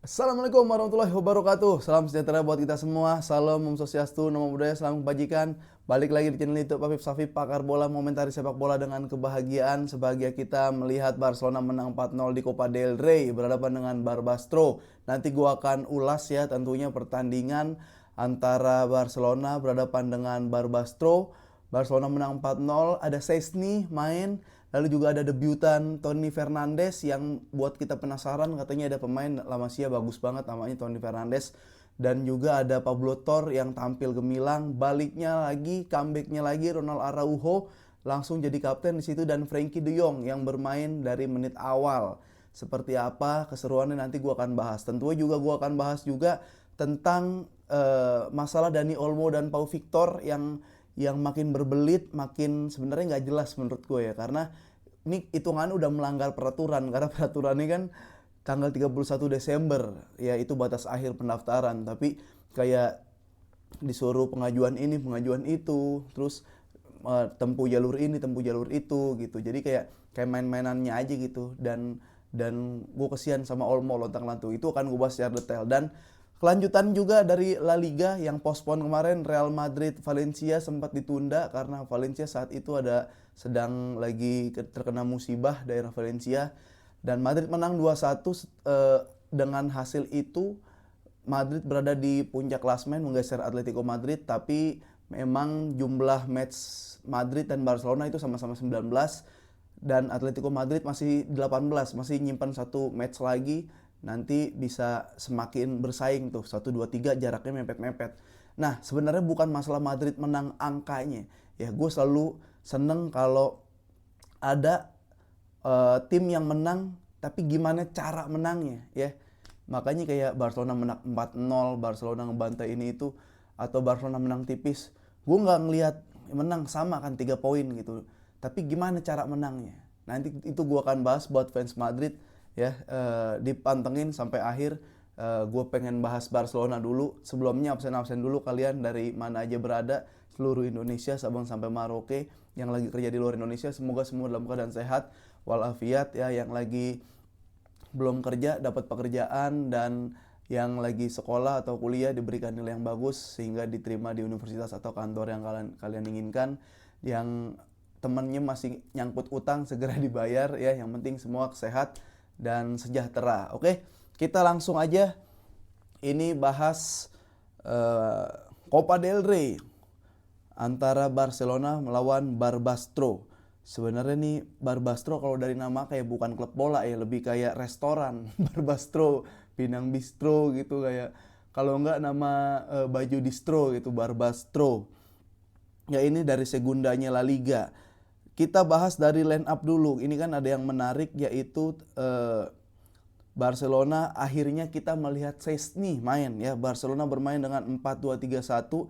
Assalamualaikum warahmatullahi wabarakatuh. Salam sejahtera buat kita semua. Salam Om Swastiastu, Namo Buddhaya, salam kebajikan. Balik lagi di channel YouTube Afif Safif, pakar bola, momentari sepak bola dengan kebahagiaan. Sebahagia kita melihat Barcelona menang 4-0 di Copa del Rey berhadapan dengan Barbastro. Nanti gua akan ulas ya tentunya pertandingan antara Barcelona berhadapan dengan Barbastro. Barcelona menang 4-0, ada Szczęsny main. Lalu juga ada debutan Toni Fernandes yang buat kita penasaran, katanya ada pemain La Masia bagus banget namanya Toni Fernandes. Dan juga ada Pablo Tor yang tampil gemilang, baliknya lagi, comebacknya lagi Ronald Araujo langsung jadi kapten di situ dan Frenkie de Jong yang bermain dari menit awal. Seperti apa keseruannya nanti gua akan bahas. Tentunya juga gua akan bahas juga tentang masalah Dani Olmo dan Pau Victor yang makin berbelit, makin sebenarnya nggak jelas menurut gue ya, karena ini hitungan udah melanggar peraturan karena peraturan ini kan tanggal 31 Desember ya itu batas akhir pendaftaran, tapi kayak disuruh pengajuan ini pengajuan itu terus tempuh jalur ini tempuh jalur itu gitu, jadi kayak main-mainannya aja gitu. Dan gue kesian sama Olmo lontang lantung, itu akan gue bahas secara detail. Dan kelanjutan juga dari La Liga yang postpone kemarin, Real Madrid Valencia sempat ditunda karena Valencia saat itu sedang lagi terkena musibah daerah Valencia, dan Madrid menang 2-1. Dengan hasil itu Madrid berada di puncak klasemen menggeser Atletico Madrid, tapi memang jumlah match Madrid dan Barcelona itu sama-sama 19 dan Atletico Madrid masih 18, masih nyimpan satu match lagi. Nanti bisa semakin bersaing tuh 1 2 3 jaraknya mepet-mepet. Nah, sebenarnya bukan masalah Madrid menang angkanya. Ya, gue selalu seneng kalau ada tim yang menang tapi gimana cara menangnya ya. Makanya kayak Barcelona menang 4-0, Barcelona ngebantai ini itu, atau Barcelona menang tipis. Gue nggak ngelihat menang sama kan 3 poin gitu. Tapi gimana cara menangnya? Nanti itu gue akan bahas buat fans Madrid ya, dipantengin sampai akhir. Gue pengen bahas Barcelona dulu. Sebelumnya absen-absen dulu kalian dari mana aja berada, seluruh Indonesia Sabang sampai Merauke yang lagi kerja di luar Indonesia, semoga semua dalam keadaan sehat walafiat ya. Yang lagi belum kerja dapat pekerjaan, dan yang lagi sekolah atau kuliah diberikan nilai yang bagus sehingga diterima di universitas atau kantor yang kalian inginkan. Yang temannya masih nyangkut utang segera dibayar ya, yang penting semua sehat dan sejahtera. Oke, kita langsung aja ini bahas uh, Copa del Rey antara Barcelona melawan Barbastro. Sebenarnya nih Barbastro kalau dari nama kayak bukan klub bola ya, lebih kayak restoran. Barbastro, Pinang Bistro gitu, kayak kalau enggak nama baju distro gitu, Barbastro. Ya ini dari segundanya La Liga. Kita bahas dari line up dulu. Ini kan ada yang menarik yaitu Barcelona akhirnya kita melihat Szczęsny main ya. Barcelona bermain dengan 4-2-3-1.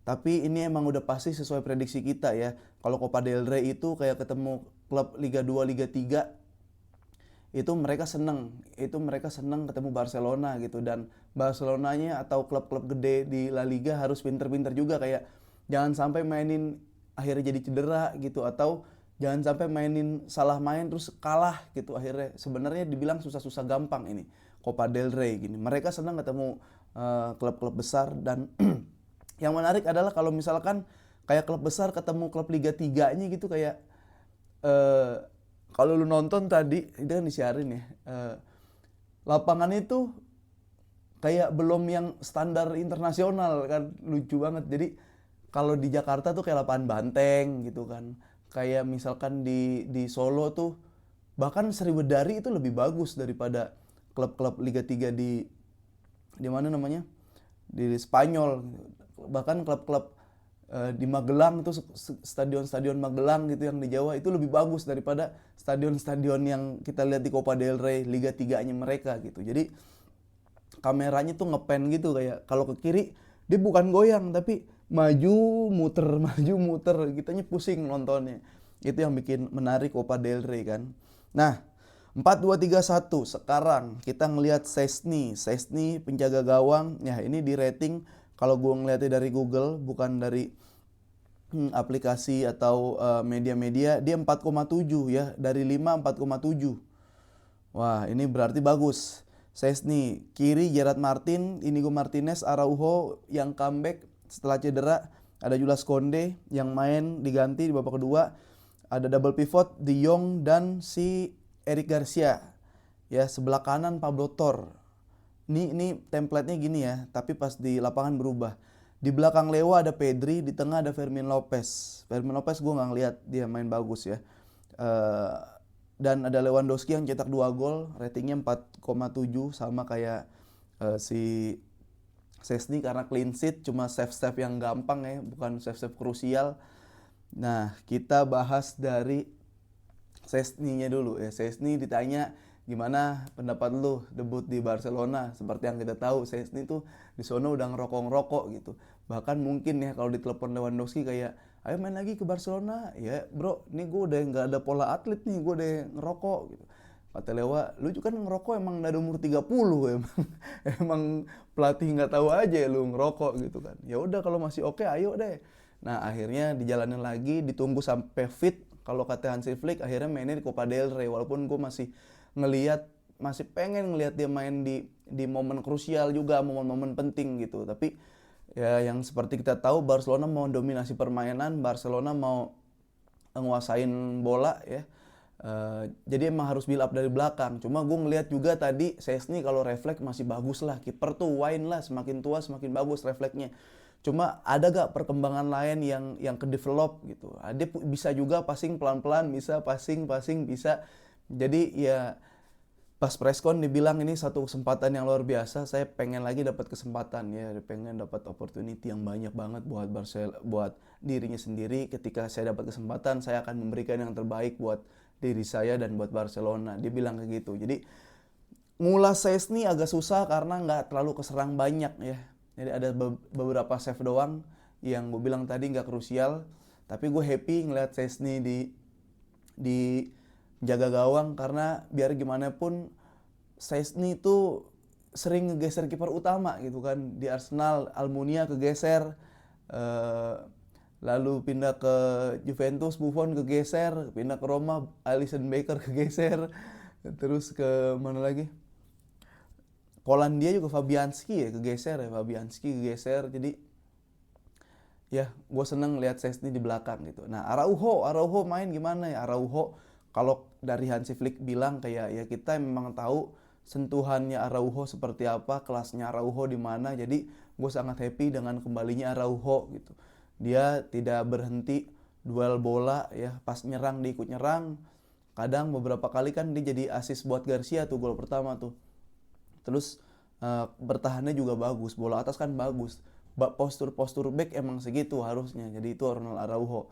Tapi ini emang udah pasti sesuai prediksi kita ya. Kalau Copa del Rey itu kayak ketemu klub Liga 2, Liga 3, itu mereka seneng ketemu Barcelona gitu. Dan Barcelonanya atau klub-klub gede di La Liga harus pinter-pinter juga, kayak jangan sampai mainin akhirnya jadi cedera gitu, atau jangan sampai mainin salah main terus kalah gitu akhirnya. Sebenarnya dibilang susah-susah gampang ini Copa del Rey gini, mereka senang ketemu klub-klub besar. Dan yang menarik adalah kalau misalkan kayak klub besar ketemu klub Liga 3-nya gitu, kayak eh, kalau lu nonton tadi itu kan disiarin ya, lapangan itu kayak belum yang standar internasional kan, lucu banget. Jadi kalau di Jakarta tuh kayak lapangan banteng gitu kan, kayak misalkan di Solo tuh bahkan Sriwedari itu lebih bagus daripada klub-klub Liga 3 di mana namanya, di Spanyol. Bahkan klub-klub di Magelang itu, stadion-stadion Magelang gitu yang di Jawa itu lebih bagus daripada stadion-stadion yang kita lihat di Copa del Rey Liga 3-nya mereka gitu. Jadi kameranya tuh ngepen gitu, kayak kalau ke kiri dia bukan goyang tapi maju muter maju muter, kitanya pusing nontonnya. Itu yang bikin menarik Copa del Rey kan. Nah, 4-2-3-1 sekarang kita ngelihat Szczęsny penjaga gawang ya. Ini di rating kalau gue ngeliatnya dari Google, bukan dari aplikasi atau media-media, dia 4,7 ya, dari 5 4,7. Wah, ini berarti bagus. Szczęsny, kiri Gerard Martin, Inigo Martinez, Araujo yang comeback setelah cedera. Ada Jules Koundé yang main diganti di babak kedua. Ada double pivot De Jong dan si Eric Garcia. Ya, sebelah kanan Pablo Torre. Ini template-nya gini ya, tapi pas di lapangan berubah. Di belakang Leo ada Pedri, di tengah ada Fermin Lopez. Fermin Lopez gue nggak ngeliat dia main bagus ya. Dan ada Lewandowski yang cetak 2 gol, ratingnya 4,7 sama kayak si Szczęsny karena clean sheet, cuma save-save yang gampang ya, bukan save-save krusial. Nah, kita bahas dari Szczęsny-nya dulu ya. Szczęsny ditanya gimana pendapat lu debut di Barcelona. Seperti yang kita tahu, Szczęsny tuh di sono udah ngerokok-ngerokok gitu. Bahkan mungkin ya kalau ditelepon Lewandowski kayak, ayo main lagi ke Barcelona. Ya bro, ini gue udah nggak ada pola atlet nih, gue udah ngerokok gitu. Kata Lewa, lu juga kan ngerokok emang dari umur 30 emang. Emang pelatih nggak tahu aja lu ngerokok gitu kan. Ya udah kalau masih oke, ayo deh. Nah akhirnya dijalanin lagi, ditunggu sampai fit. Kalau kata Hansi Flick akhirnya mainnya di Copa del Rey. Walaupun gue masih pengen ngelihat dia main di momen krusial juga, momen-momen penting gitu. Tapi ya yang seperti kita tahu, Barcelona mau dominasi permainan, Barcelona mau nguasain bola ya. Jadi emang harus build up dari belakang. Cuma gue ngeliat juga tadi Szczęsny kalau refleks masih bagus lah. Kiper tuh wine lah, semakin tua semakin bagus refleksnya. Cuma ada gak perkembangan lain yang ke develop gitu. Dia bisa juga passing pelan-pelan, bisa passing bisa. Jadi ya pas preskon dibilang ini satu kesempatan yang luar biasa. Saya pengen lagi dapat kesempatan ya, pengen dapat opportunity yang banyak banget buat dirinya sendiri. Ketika saya dapat kesempatan, saya akan memberikan yang terbaik buat diri saya dan buat Barcelona. Dia bilang kayak gitu. Jadi ngulas Szczęsny agak susah karena nggak terlalu keserang banyak ya. Jadi ada beberapa save doang yang gue bilang tadi nggak krusial. Tapi gue happy ngeliat Szczęsny di jaga gawang karena biar gimana pun Szczęsny itu sering ngegeser kiper utama gitu kan. Di Arsenal, Almunia kegeser. Lalu pindah ke Juventus, Buffon kegeser, pindah ke Roma, Alisson Becker kegeser, terus ke mana lagi? Polandia juga Fabianski kegeser, jadi ya gue seneng lihat Szczęsny di belakang gitu. Nah Araujo main gimana ya? Araujo kalau dari Hansi Flick bilang kayak ya kita memang tahu sentuhannya Araujo seperti apa, kelasnya Araujo di mana, jadi gue sangat happy dengan kembalinya Araujo gitu. Dia tidak berhenti duel bola ya, pas nyerang dia ikut nyerang. Kadang beberapa kali kan dia jadi assist buat Garcia tuh gol pertama tuh. Terus bertahannya juga bagus, bola atas kan bagus. Postur back emang segitu harusnya. Jadi itu Ronald Araujo.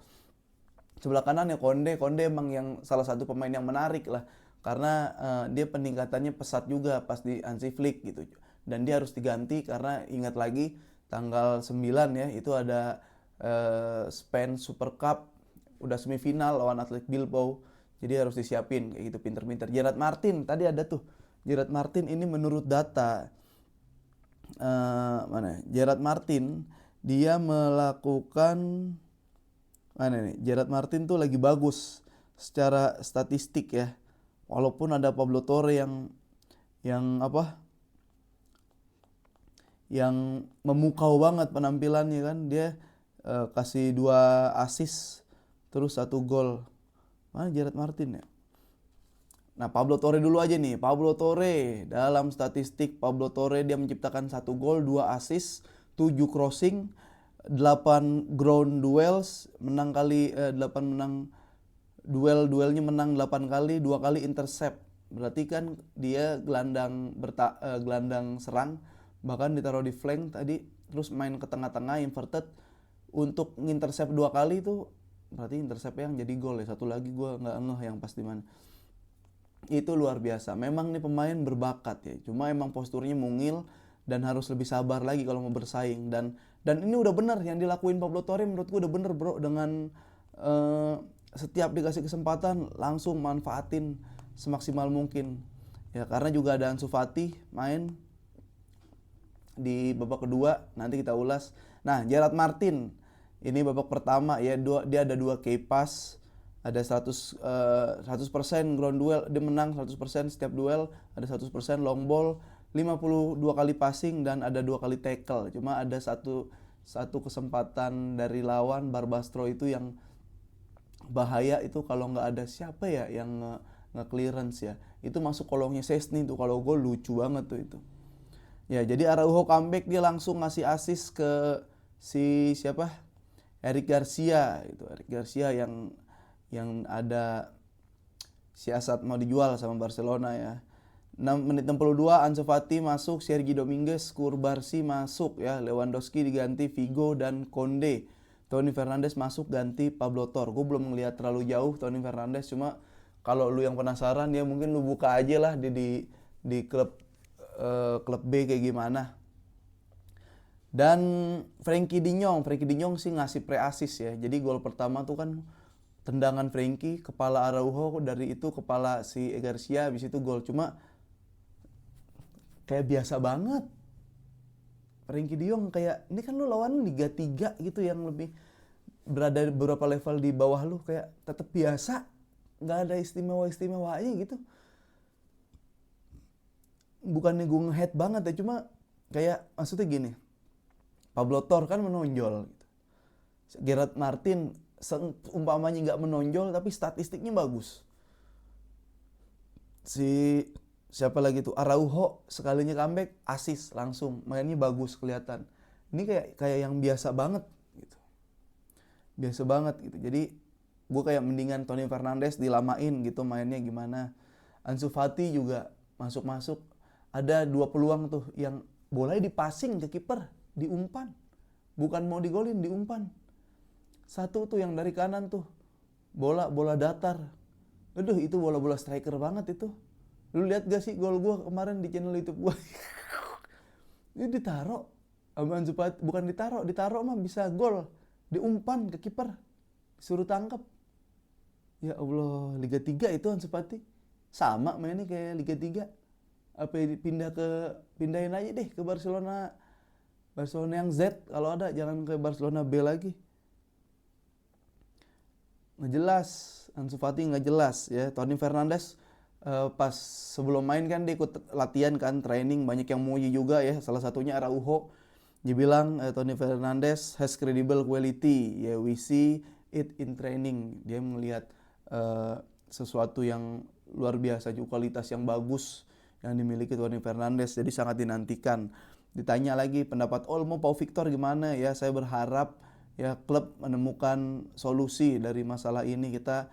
Sebelah kanan ya Koundé emang yang salah satu pemain yang menarik lah. Karena dia peningkatannya pesat juga pas di Hansi Flick gitu. Dan dia harus diganti karena ingat lagi tanggal 9 ya itu ada Spain Super Cup, udah semifinal lawan Athletic Bilbao, jadi harus disiapin kayak gitu pinter-pinter. Gerard Martin tadi ada tuh, Gerard Martin ini menurut data Gerard Martin dia melakukan Gerard Martin tuh lagi bagus secara statistik ya, walaupun ada Pablo Torre yang memukau banget penampilannya kan. Dia kasih 2 assist terus 1 gol. Mana Gerard Martin ya? Nah Pablo Torre dulu aja nih. Pablo Torre dalam statistik, Pablo Torre dia menciptakan 1 gol, 2 assist, 7 crossing, 8 ground duels, menang kali 8 menang duelnya menang 8 kali, 2 kali intercept. Berarti kan dia gelandang serang, bahkan ditaruh di flank tadi, terus main ke tengah-tengah inverted untuk ngintercept 2 kali itu, berarti intercept yang jadi gol ya. 1 lagi gue nggak ngeh yang pas di mana. Itu luar biasa. Memang nih pemain berbakat ya. Cuma emang posturnya mungil dan harus lebih sabar lagi kalau mau bersaing. Dan ini udah bener yang dilakuin Pablo Torre, menurut gue udah bener bro. Dengan setiap dikasih kesempatan langsung manfaatin semaksimal mungkin. Ya karena juga ada Ansu Fati main di babak kedua, nanti kita ulas. Nah, Gerard Martin ini babak pertama ya, dia ada 2 key pass, ada 100% ground duel, dia menang 100% setiap duel, ada 100% long ball, 52 kali passing dan ada 2 kali tackle. Cuma ada satu kesempatan dari lawan Barbastro itu yang bahaya, itu kalau nggak ada siapa ya yang nge-clearance ya. Itu masuk kolongnya Szczęsny tuh, kalau gol lucu banget tuh itu. Ya, jadi Araujo comeback, dia langsung ngasih assist ke si siapa? Eric Garcia itu. Eric Garcia yang ada siasat mau dijual sama Barcelona ya. 6 menit 62 Ansu Fati masuk, Sergi Dominguez, Kurbarsi masuk ya, Lewandowski diganti Figo dan Konde. Toni Fernandes masuk ganti Pablo Tor. Gue belum ngeliat terlalu jauh Toni Fernandes, cuma kalau lu yang penasaran ya mungkin lu buka aja lah di klub B kayak gimana. Dan Frenkie de Jong sih ngasih pre-assist ya. Jadi gol pertama tuh kan tendangan Frenkie, kepala Araujo, dari itu kepala si Garcia, habis itu gol. Cuma kayak biasa banget. Frenkie de Jong kayak, ini kan lu lawan Liga 3 gitu yang lebih berada beberapa level di bawah lu, kayak tetap biasa. Nggak ada istimewa-istimewanya gitu. Bukannya gue nge-hate banget ya, cuma kayak maksudnya gini. Pablo Tor kan menonjol gitu. Gerard Martin umpamanya nggak menonjol tapi statistiknya bagus. Siapa lagi tuh? Araujo sekalinya comeback assist langsung, mainnya bagus kelihatan. Ini kayak yang biasa banget gitu. Biasa banget gitu. Jadi gue kayak mendingan Toni Fernandes dilamain gitu mainnya gimana. Ansu Fati juga masuk-masuk. Ada 2 peluang tuh yang bolanya dipassing ke kiper, diumpan. Bukan mau digolin, diumpan. Satu tuh yang dari kanan tuh. Bola datar. Aduh, itu bola-bola striker banget itu. Lu lihat gak sih gol gua kemarin di channel YouTube gua? Ini ditaruh sama Ansu Fati, bukan ditaruh mah bisa gol. Diumpan ke kiper. Disuruh tangkap. Ya Allah, Liga 3 itu Ansu Fati. Sama mainnya kayak Liga 3. Apa pindahin aja deh ke Barcelona yang Z kalau ada, jangan ke Barcelona B lagi. Nggak jelas, Ansu Fati nggak jelas ya. Toni Fernandes pas sebelum main kan dia ikut latihan kan, training, banyak yang muji juga ya. Salah satunya Araujo, dibilang Toni Fernandes has credible quality ya, we see it in training. Dia melihat sesuatu yang luar biasa, juga kualitas yang bagus yang dimiliki Toni Fernandes, jadi sangat dinantikan. Ditanya lagi pendapat Olmo, Pau Victor gimana ya, saya berharap ya klub menemukan solusi dari masalah ini. Kita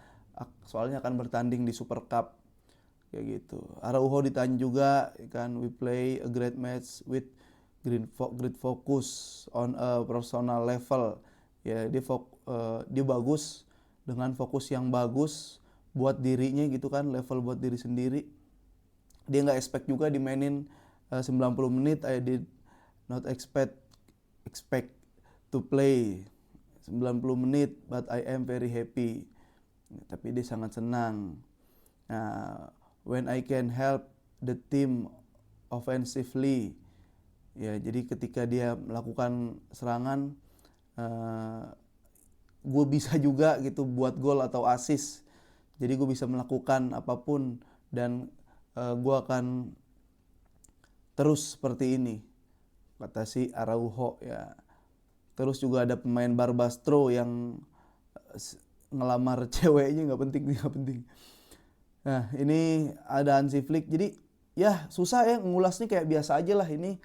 soalnya akan bertanding di Super Cup kayak gitu. Araujo ditanya juga kan, we play a great match with great focus on a personal level ya. Dia bagus dengan fokus yang bagus buat dirinya gitu kan, level buat diri sendiri. Dia nggak expect juga dimainin 90 menit. I did not expect to play 90 menit, but I am very happy. Tapi dia sangat senang. Nah, when I can help the team offensively, ya jadi ketika dia melakukan serangan, gue bisa juga gitu buat gol atau assist. Jadi gue bisa melakukan apapun dan gue akan terus seperti ini, kata si Araujo ya. Terus juga ada pemain Barbastro yang ngelamar ceweknya, nggak penting. Nah ini ada Hansi Flick. Jadi ya susah ya ngulasnya, kayak biasa aja lah ini.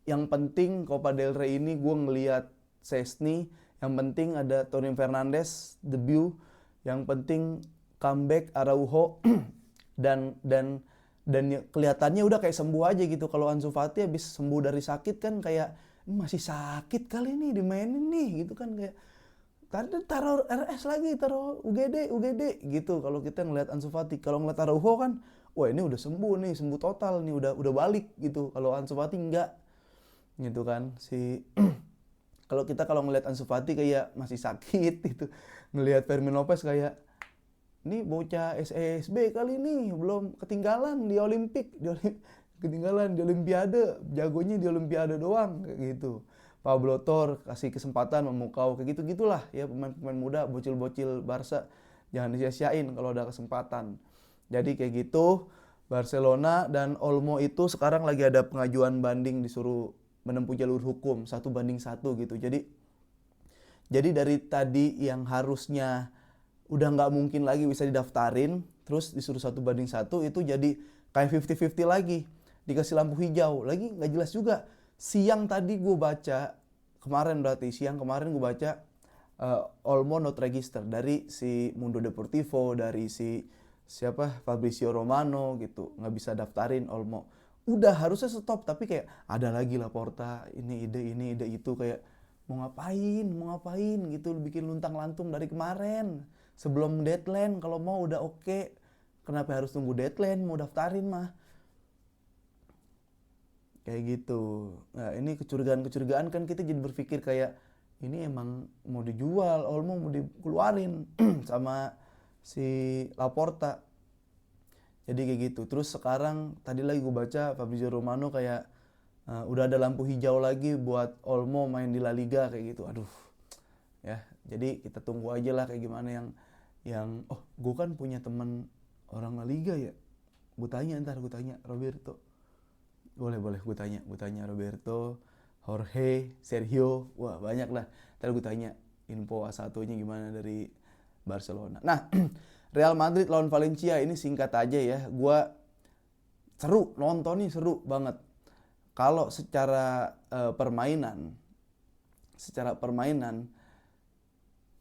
Yang penting Copa del Rey ini gue ngelihat Szczęsny. Yang penting ada Toni Fernandes debut. Yang penting comeback Araujo dan kelihatannya udah kayak sembuh aja gitu. Kalau Ansu Fati habis sembuh dari sakit kan kayak masih sakit kali nih dimainin nih gitu kan, kayak tadi taruh RS lagi, taruh UGD gitu. Kalau kita ngeliat Ansu Fati, kalau ngeliat Araujo kan, wah ini udah sembuh nih, sembuh total nih, udah balik gitu. Kalau Ansu Fati enggak gitu kan. Kalau ngeliat Ansu Fati kayak masih sakit gitu. Ngelihat Fermin Lopez kayak ini bocah SSB kali nih, belum ketinggalan di Olimpik, ketinggalan di Olimpiade, jagonya di Olimpiade doang kayak gitu. Pablo Tor kasih kesempatan memukau kayak gitu-gitulah ya, pemain-pemain muda, bocil-bocil Barca jangan disia-siain kalau ada kesempatan. Jadi kayak gitu. Barcelona dan Olmo itu sekarang lagi ada pengajuan banding, disuruh menempuh jalur hukum 1-1 gitu. Jadi dari tadi yang harusnya udah nggak mungkin lagi bisa didaftarin, terus disuruh 1-1 itu jadi kayak 50-50 lagi. Dikasih lampu hijau, lagi nggak jelas juga. Siang tadi gue baca, siang kemarin gue baca Olmo not register dari si Mundo Deportivo, dari si siapa Fabrizio Romano gitu, nggak bisa daftarin Olmo. Udah harusnya stop, tapi kayak ada lagi Laporta, ini ide itu, kayak mau ngapain gitu, bikin luntang lantung dari kemarin sebelum deadline. Kalau mau udah oke, kenapa harus tunggu deadline mau daftarin mah, kayak gitu. Nah ini kecurigaan kan, kita jadi berpikir kayak ini emang mau dijual, Olmo mau dikeluarin sama si Laporta. Jadi kayak gitu. Terus sekarang tadi lagi gue baca Fabrizio Romano kayak udah ada lampu hijau lagi buat Olmo main di La Liga kayak gitu. Aduh. Ya, jadi kita tunggu aja lah kayak gimana yang oh, gue kan punya teman orang La Liga ya. Gue tanya Roberto. Boleh gue tanya Roberto, Jorge, Sergio, wah banyak lah. Ntar gue tanya info A1-nya gimana dari Barcelona. Nah, Real Madrid lawan Valencia ini singkat aja ya. Nonton nih seru banget. Kalau secara permainan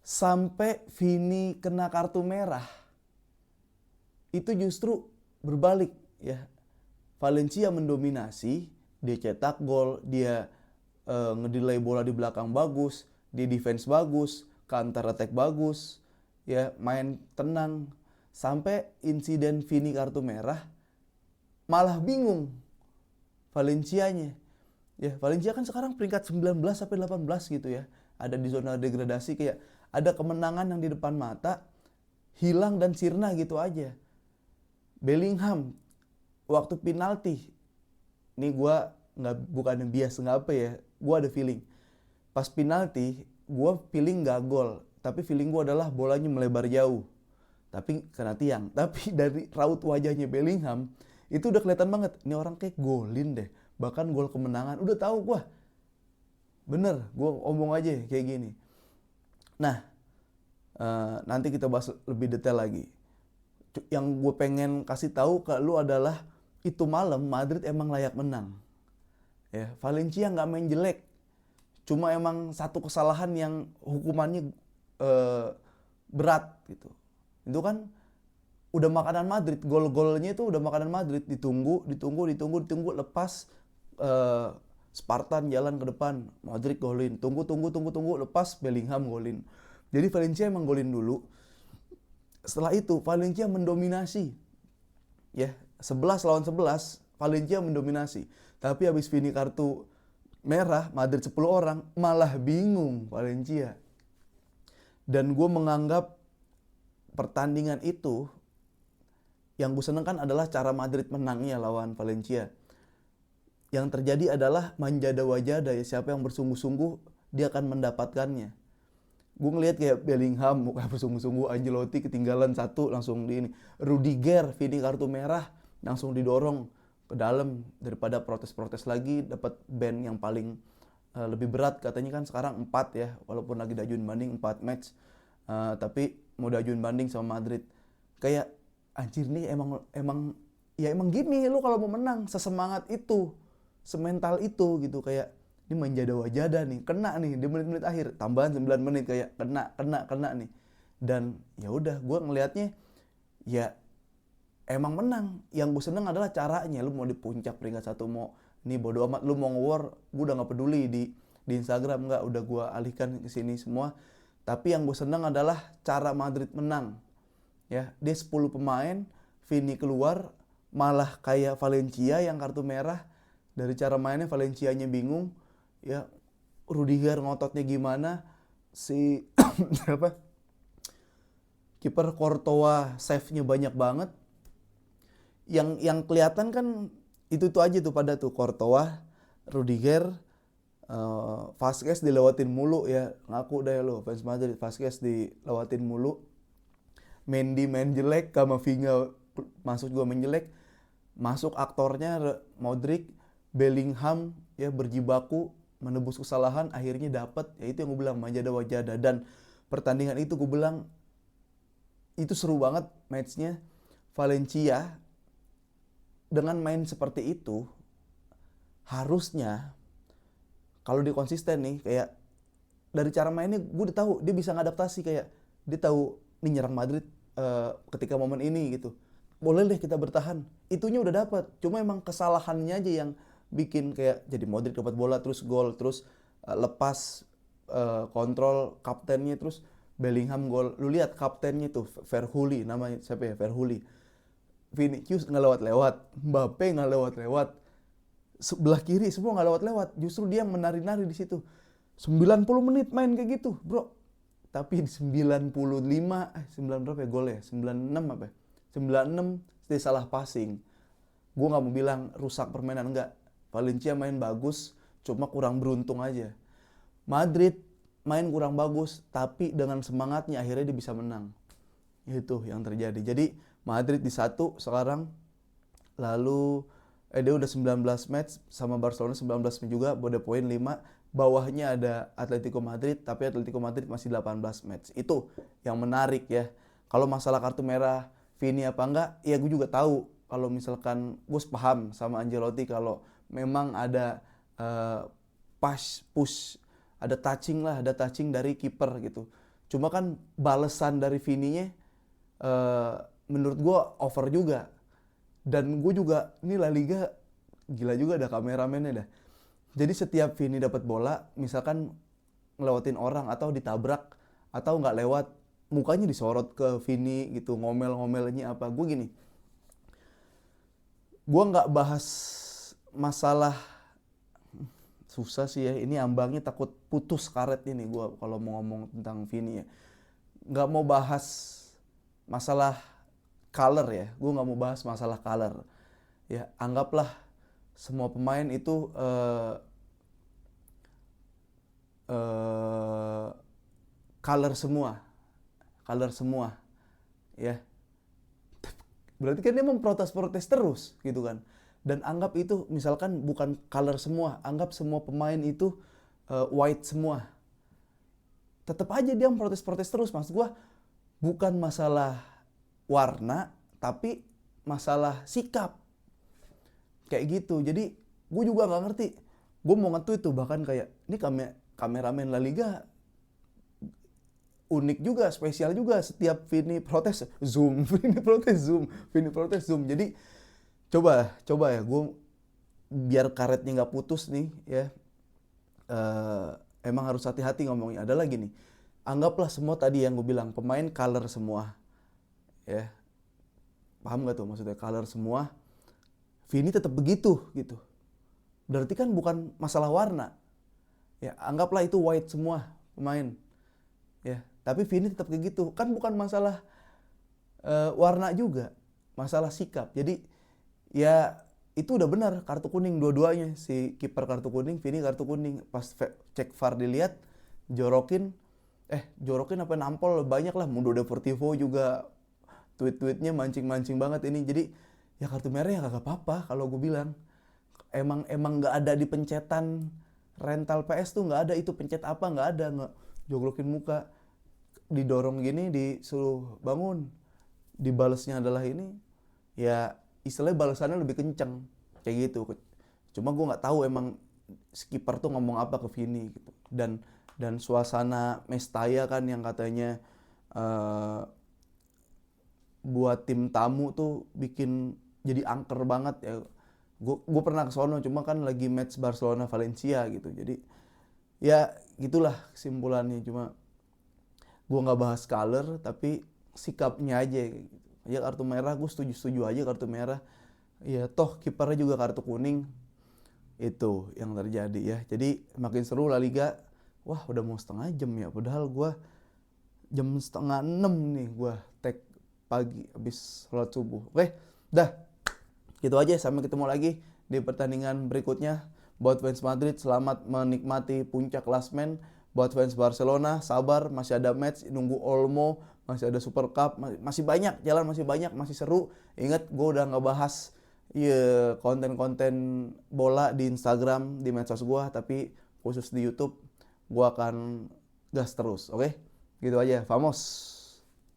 sampai Vini kena kartu merah itu justru berbalik ya. Valencia mendominasi, dia cetak gol, dia ngedelay bola di belakang bagus, dia defense bagus, counter attack bagus, ya main tenang. Sampai insiden Vini kartu merah malah bingung Valencianya. Ya, Valencia kan sekarang peringkat 19 sampai 18 gitu ya. Ada di zona degradasi, kayak ada kemenangan yang di depan mata hilang dan sirna gitu aja. Bellingham waktu penalti, ini gue bukan bias nggak apa ya, gue ada feeling pas penalti, gue feeling nggak gol, tapi feeling gue adalah bolanya melebar jauh, tapi kena tiang. Tapi dari raut wajahnya Bellingham itu udah kelihatan banget, ini orang kayak golin deh, bahkan gol kemenangan udah tahu gue. Bener, gue omong aja kayak gini. Nah, nanti kita bahas lebih detail lagi. Yang gue pengen kasih tahu ke lu adalah itu malam Madrid emang layak menang. Ya, Valencia nggak main jelek. Cuma emang satu kesalahan yang hukumannya berat gitu. Itu kan udah makanan Madrid, gol-golnya itu udah makanan Madrid, ditunggu, lepas Spartan jalan ke depan, Madrid golin, tunggu, lepas Bellingham golin. Jadi Valencia emang golin dulu. Setelah itu Valencia mendominasi. Ya, 11-11 Valencia mendominasi. Tapi habis Vini kartu merah, Madrid 10 orang malah bingung Valencia. Dan gue menganggap pertandingan itu yang gue seneng kan adalah cara Madrid menangnya lawan Valencia. Yang terjadi adalah manjada wajada ya, siapa yang bersungguh-sungguh dia akan mendapatkannya. Gue ngeliat kayak Bellingham muka bersungguh-sungguh, Ancelotti ketinggalan satu langsung di ini. Rudiger Vini kartu merah langsung didorong ke dalam daripada protes-protes lagi, dapat ban yang paling lebih berat katanya kan sekarang 4 ya, walaupun lagi diajuin banding 4 match. Tapi mau diajuin banding sama Madrid. Kayak anjir nih emang gini lu kalau mau menang, sesemangat itu, semental itu gitu, kayak ini manjada wajada nih, kena nih di menit-menit akhir, tambahan 9 menit kayak kena nih. Dan ya udah, gue ngelihatnya ya emang menang. Yang gue seneng adalah caranya. Lu mau di puncak peringkat 1, mau nih bodo amat, lu mau nge-war, gue udah gak peduli di Instagram, enggak, udah gue alihkan ke sini semua. Tapi yang gue seneng adalah cara Madrid menang. Ya, dia 10 pemain, Vini keluar, malah kayak Valencia yang kartu merah. Dari cara mainnya Valencianya bingung. Ya, Rudiger ngototnya gimana, si apa kiper Courtois save-nya banyak banget. Yang kelihatan kan itu aja tuh pada tuh Courtois, Rudiger, Vasquez dilewatin mulu ya, ngaku deh lo fans Madrid, Vasquez dilewatin mulu. Mendy main jelek, Camavinga masuk juga main jelek. Masuk aktornya Modric, Bellingham ya berjibaku menebus kesalahan, akhirnya dapat. Ya itu yang gue bilang, Majada Wajada. Dan pertandingan itu gue bilang itu seru banget matchnya. Valencia dengan main seperti itu harusnya kalau dia konsisten nih, kayak dari cara mainnya gue udah tahu dia bisa ngadaptasi, kayak dia tahu nih nyerang Madrid ketika momen ini gitu. Boleh deh kita bertahan. Itunya udah dapat. Cuma emang kesalahannya aja yang bikin kayak jadi Modric dapat bola terus gol, terus lepas kontrol kaptennya, terus Bellingham gol. Lu lihat kaptennya tuh Verhoeven, namanya siapa ya, Verhoeven. Vinicius nggak lewat-lewat, Mbappe nggak lewat-lewat, sebelah kiri semua nggak lewat-lewat. Justru dia yang menari-nari di situ. 90 menit main kayak gitu, bro. Tapi di 95, 9 berapa ya golnya? 96 apa ya? 96 dia salah passing. Gue nggak mau bilang rusak permainan, enggak. Valencia main bagus, cuma kurang beruntung aja. Madrid main kurang bagus, tapi dengan semangatnya akhirnya dia bisa menang. Itu yang terjadi. Jadi Madrid di 1 sekarang, lalu dia udah 19 match sama Barcelona 19 match juga, udah poin 5. Bawahnya ada Atletico Madrid, tapi Atletico Madrid masih 18 match. Itu yang menarik ya. Kalau masalah kartu merah Vini apa enggak, ya gue juga tahu. Kalau misalkan gue paham sama Ancelotti kalau memang ada push, ada touching dari kiper gitu. Cuma kan balesan dari Vininya menurut gue over juga. Dan gue juga, ini La Liga gila juga, ada kameramennya dah. Jadi setiap Vini dapat bola, misalkan ngelewatin orang atau ditabrak atau nggak lewat, mukanya disorot ke Vini gitu, ngomel-ngomelnya apa. Gue gini, gue nggak bahas masalah, susah sih ya, ini ambangnya takut putus karet ini gue kalau mau ngomong tentang Vini ya. Nggak mau bahas masalah color ya, gue nggak mau bahas masalah color ya. Anggaplah semua pemain itu color semua ya. Berarti kan dia memprotes terus gitu kan. Dan anggap itu misalkan bukan color semua, anggap semua pemain itu white semua, tetap aja dia memprotes terus. Maksud gue bukan masalah warna, tapi masalah sikap kayak gitu. Jadi gue juga nggak ngerti. Gue mau nge-tweet tuh bahkan kayak, ini kameramen La Liga unik juga, spesial juga. Setiap Vini protes zoom, Vini protes zoom. Jadi coba ya, gue biar karetnya nggak putus nih ya. Emang harus hati-hati ngomongnya. Ada lagi nih, anggaplah semua tadi yang gue bilang pemain color semua ya. Paham gak tuh maksudnya color semua? Vini tetap begitu gitu. Berarti kan bukan masalah warna. Ya, anggaplah itu white semua pemain. Ya, tapi Vini tetap kayak gitu. Kan bukan masalah warna juga, masalah sikap. Jadi ya itu udah benar, kartu kuning dua-duanya. Si kiper kartu kuning, Vini kartu kuning. Pas cek VAR dilihat, jorokin apa nampol banyak lah. Mundo Deportivo juga tweet-tweetnya mancing-mancing banget ini. Jadi ya kartu merah ya kagak apa-apa kalau gue bilang. Emang nggak ada di pencetan rental PS tuh, nggak ada itu pencet apa, nggak ada, nggak joglokin muka, didorong gini disuruh bangun, dibalesnya adalah ini ya, istilahnya balasannya lebih kenceng kayak gitu. Cuma gue nggak tahu emang skipper tuh ngomong apa ke Vini gitu. Dan suasana Mestalla kan yang katanya buat tim tamu tuh bikin jadi angker banget ya. Gue pernah ke sono, cuma kan lagi match Barcelona Valencia gitu. Jadi ya gitulah kesimpulannya. Cuma gue nggak bahas color, tapi sikapnya aja gitu. Ya kartu merah gue setuju aja kartu merah. Ya toh kipernya juga kartu kuning. Itu yang terjadi ya. Jadi makin seru La Liga. Wah udah mau setengah jam ya. Padahal gue jam 5:30 nih gue tag pagi habis sholat subuh. Oke, dah. Gitu aja, sampai ketemu lagi di pertandingan berikutnya. Buat fans Madrid, selamat menikmati puncak klasmen. Buat fans Barcelona, sabar, masih ada match, nunggu Olmo, masih ada Super Cup, masih banyak, jalan masih banyak, masih seru. Ingat, gue udah ngebahas iya konten-konten bola di Instagram, di medsos gua, tapi khusus di YouTube gua akan gas terus, oke? Gitu aja, vamos.